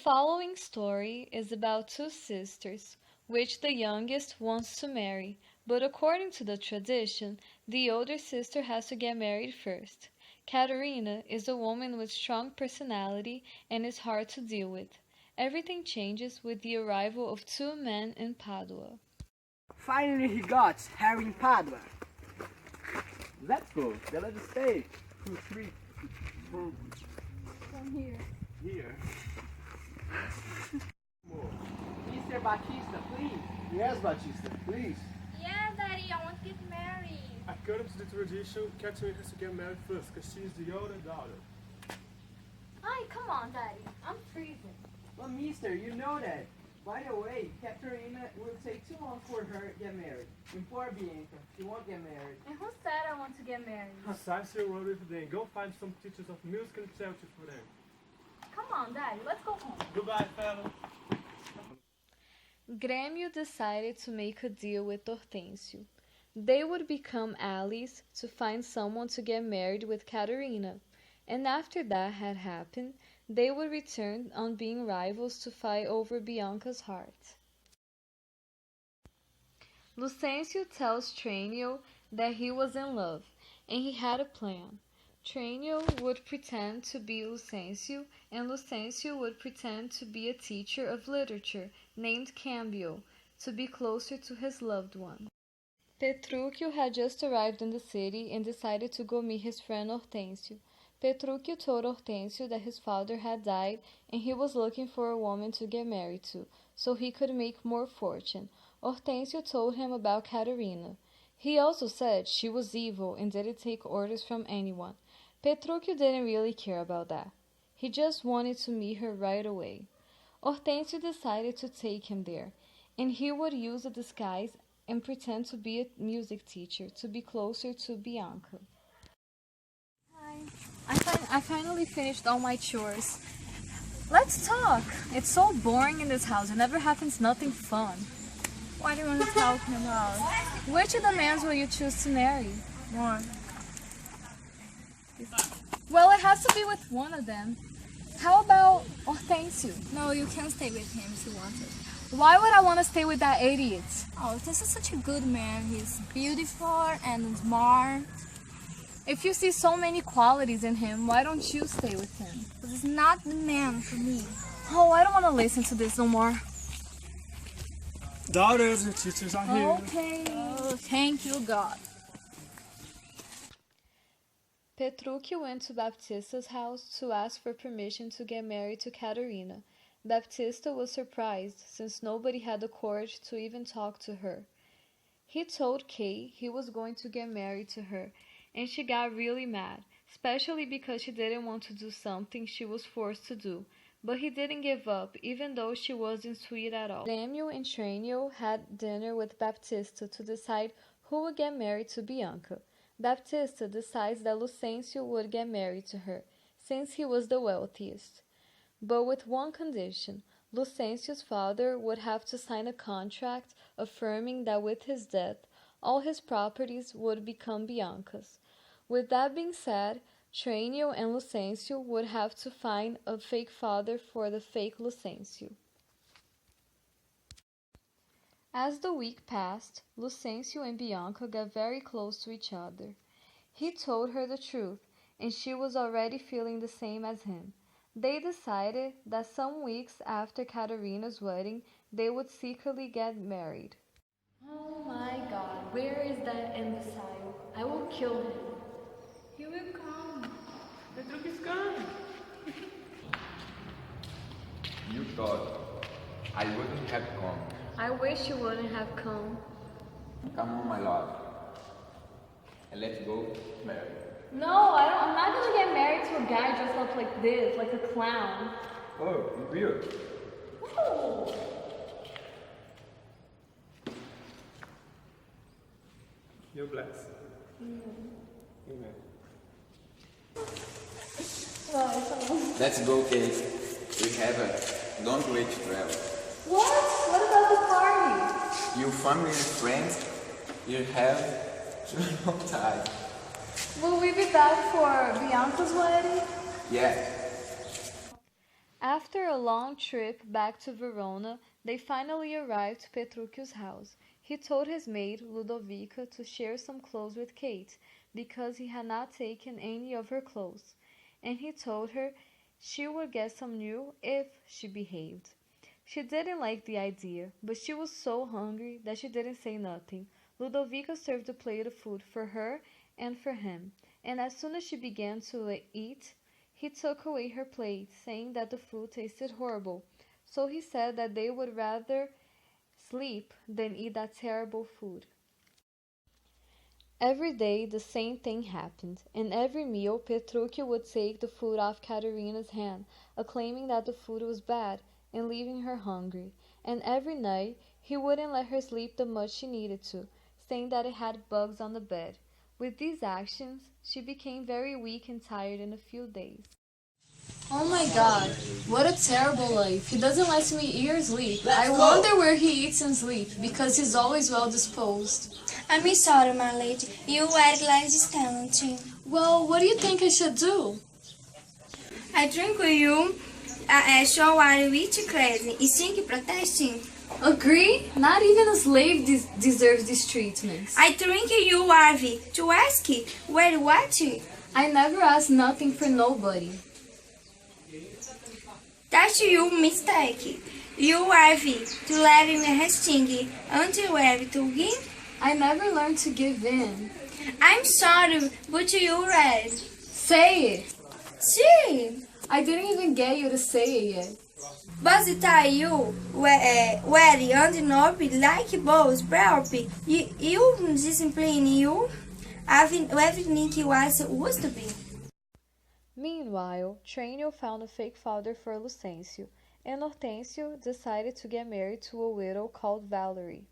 following story is about two sisters, which the youngest wants to marry, but according to the tradition, the older sister has to get married first. Katerina is a woman with strong personality and is hard to deal with. Everything changes with the arrival of two men in Padua. Finally he got her in Padua. Let's go. Let us stay. 2, 3, 4. From here. Here. Mr. Batista, please. Yes, Batista, please. Yeah, Daddy, I want to get married. According to the tradition, Catherine has to get married first because she's the older daughter. Hi, come on, Daddy. I'm freezing. Well, mister, you know that. By the way, Caterina will take too long for her to get married. And poor Bianca, she won't get married. And who said I want to get married? Besides your role with them, go find some teachers of music and theater for them. Come on, Daddy, let's go home. Goodbye, fellas. Grêmio decided to make a deal with Hortêncio. They would become allies to find someone to get married with Caterina, and after that had happened, they would return on being rivals to fight over Bianca's heart. Lucêncio tells Trênio that he was in love, and he had a plan. Trênio would pretend to be Lucêncio, and Lucêncio would pretend to be a teacher of literature named Cambio, to be closer to his loved one. Petrúquio had just arrived in the city and decided to go meet his friend Hortêncio. Petrúquio told Hortêncio that his father had died and he was looking for a woman to get married to, so he could make more fortune. Hortêncio told him about Caterina. He also said she was evil and didn't take orders from anyone. Petrúquio didn't really care about that. He just wanted to meet her right away. Hortêncio decided to take him there, and he would use a disguise and pretend to be a music teacher to be closer to Bianca. I finally finished all my chores. Let's talk. It's so boring in this house. It never happens nothing fun. What do you want to talk about? Which of the men will you choose to marry? One. Well, it has to be with one of them. How about Hortêncio? No, you can't stay with him if you want it. Why would I want to stay with that idiot? Oh, this is such a good man. He's beautiful and smart. If you see so many qualities in him, why don't you stay with him? This is not the man for me. Oh, I don't want to listen to this no more. Daughters and teachers are here. Okay. Oh, thank you, God. Petrúquio went to Baptista's house to ask for permission to get married to Caterina. Baptista was surprised, since nobody had the courage to even talk to her. He told Kay he was going to get married to her, and she got really mad, especially because she didn't want to do something she was forced to do. But he didn't give up, even though she wasn't sweet at all. Grêmio and Trênio had dinner with Baptista to decide who would get married to Bianca. Baptista decides that Lucêncio would get married to her, since he was the wealthiest. But with one condition: Lucêncio's father would have to sign a contract affirming that with his death, all his properties would become Bianca's. With that being said, Trênio and Lucêncio would have to find a fake father for the fake Lucêncio. As the week passed, Lucêncio and Bianca got very close to each other. He told her the truth, and she was already feeling the same as him. They decided that some weeks after Caterina's wedding, they would secretly get married. Oh my God, where is that imbecile? I will kill him. He will come. Petrúquio's coming. You thought I wouldn't have come. I wish you wouldn't have come. Come on, my love. And let's go marry. No, I'm not gonna get married to a guy dressed up like this, like a clown. Oh, you will. No. You're blessed. Amen. Let's go, Kate. We have a long way to travel. What? What about the party? Your family and friends, you have a long time. Will we be back for Bianca's wedding? Yeah. After a long trip back to Verona, they finally arrived to Petruchio's house. He told his maid, Ludovica, to share some clothes with Kate, because he had not taken any of her clothes, and he told her she would get some new if she behaved. She didn't like the idea, but she was so hungry that she didn't say nothing. Ludovica served a plate of food for her and for him, and as soon as she began to eat, he took away her plate, saying that the food tasted horrible. So he said that they would rather sleep than eat that terrible food. Every day the same thing happened. In every meal Petruchio would take the food off Caterina's hand, acclaiming that the food was bad, and leaving her hungry. And every night he wouldn't let her sleep the much she needed to, saying that it had bugs on the bed. With these actions, she became very weak and tired in a few days. Oh my god, what a terrible life. He doesn't let me eat or sleep. I wonder where he eats and sleeps, because he's always well disposed. I'm sorry, my lady. You were glad standing. Well, what do you think I should do? I drink with you show our witch crazy. You think protesting? Agree? Not even a slave deserves this treatment. I drink you, Arvi, to ask where what? I never ask nothing for nobody. That's your mistake. You, Arvi, to let me resting until everything. I never learned to give in. I'm sorry, but you read. Say it. See? I didn't even get you to say it yet. But you were and noble like both property. You discipline you. Everything was supposed to be. Meanwhile, Tranio found a fake father for Lucentio, and Hortensio decided to get married to a widow called Valerie.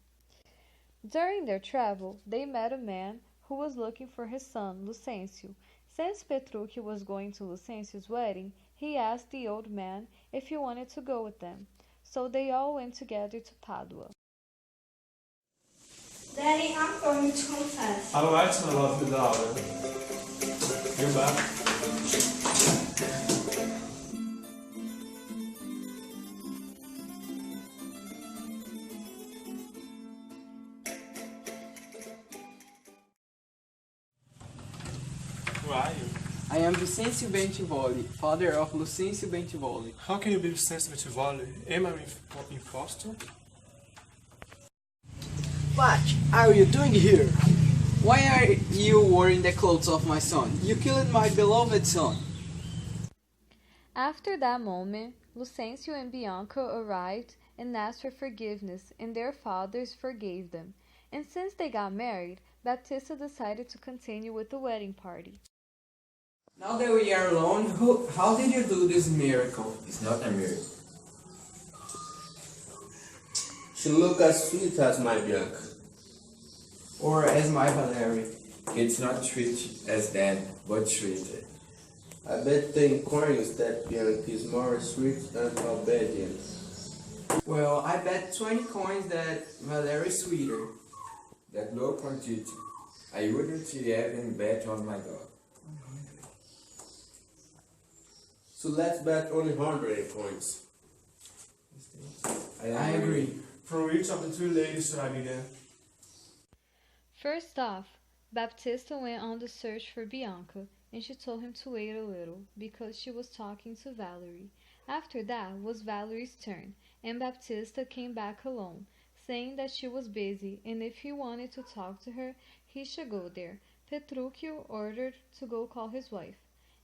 During their travel, they met a man who was looking for his son, Lucentio. Since Petruchio was going to Lucencio's wedding, he asked the old man if he wanted to go with them. So they all went together to Padua. Daddy, I'm going to confess. All right, my lovely daughter. You're back. Who are you? I am Vicencio Bentivoli, father of Lucencio Bentivoli. How can you be sensitive to volley? Am I impostor? What are you doing here? Why are you wearing the clothes of my son? You killed my beloved son. After that moment, Lucencio and Bianca arrived and asked for forgiveness, and their fathers forgave them. And since they got married, Baptista decided to continue with the wedding party. Now that we are alone, how did you do this miracle? It's not a miracle. She look as sweet as my Bianca. Or as my Valerie. It's not sweet as that, but sweeter. I bet 10 coins that Bianca is more sweet and obedient. Well, I bet 20 coins that Valerie is sweeter. That low quantity. I wouldn't even bet on my dog. So let's bet only 100 coins. I agree. From which of the two ladies should I begin? First off, Baptista went on the search for Bianca, and she told him to wait a little, because she was talking to Valerie. After that was Valerie's turn, and Baptista came back alone, saying that she was busy, and if he wanted to talk to her, he should go there. Petruchio ordered to go call his wife,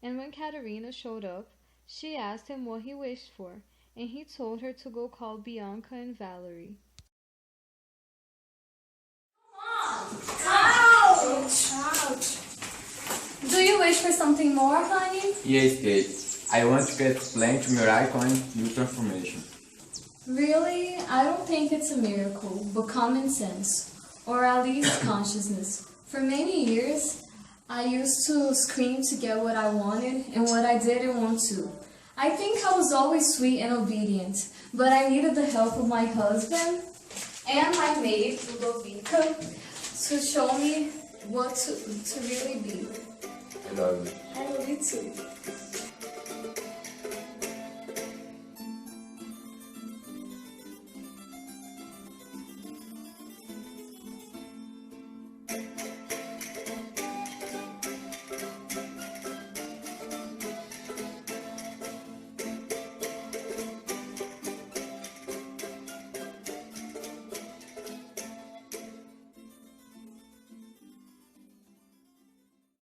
and when Caterina showed up, she asked him what he wished for, and he told her to go call Bianca and Valerie. Ouch! Do you wish for something more, honey? Yes, Kate. I want to get plenty miracle and new transformation. Really? I don't think it's a miracle, but common sense, or at least consciousness. For many years, I used to scream to get what I wanted and what I didn't want to. I think I was always sweet and obedient, but I needed the help of my husband and my maid, Ludovica, to show me what to really be. I love you. I love you too.